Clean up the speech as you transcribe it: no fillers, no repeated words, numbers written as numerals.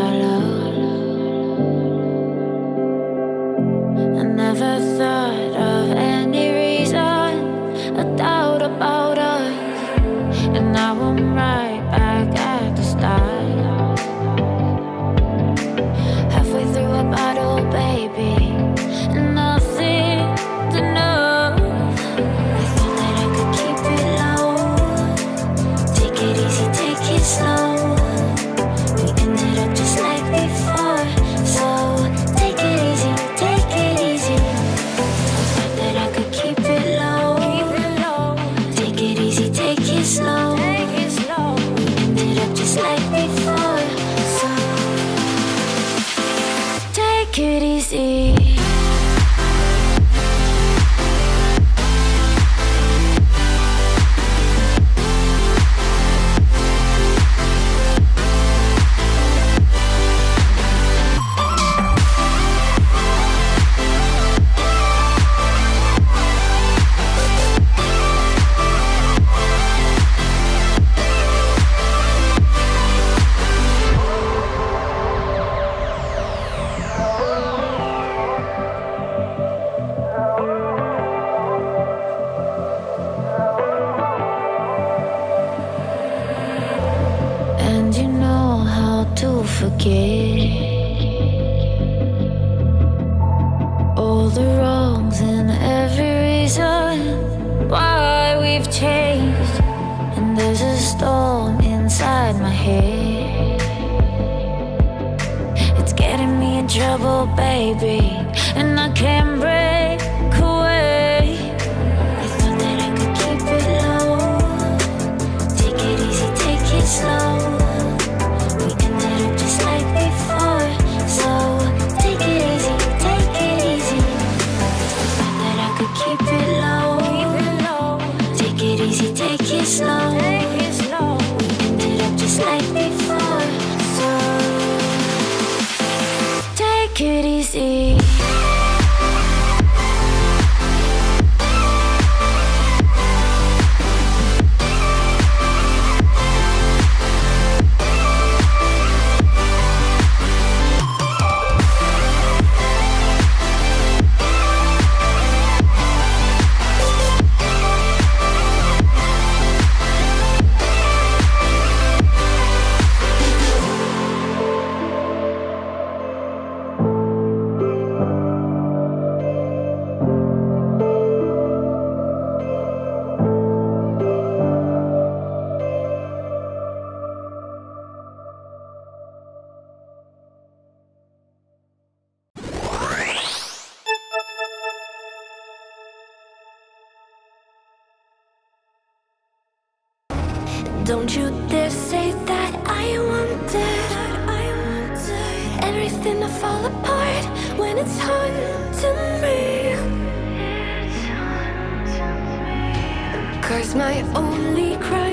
follow. I never thought of any reason, a doubt about us, and now I'm right back at the start. Halfway through a bottle, baby, and nothing's enough. I thought that I could keep it low, take it easy, take it slow. We ended up just like before, so take it easy, take it easy. I thought that I could keep it low, take it easy, take it slow. We ended up just like before, so take it easy. And you know how to forget all the wrongs and every reason why we've changed. And there's a storm inside my head, it's getting me in trouble, baby, and I can't break away. I thought that I could keep it low, take it easy, take it slow. We ended up just like before, so take it easy, take it easy. I thought that I could keep it low, take it easy, take it slow. We ended up just like before, so take it easy. Don't you dare say that I wanted everything to fall apart when it's haunting me. 'Cause my only cry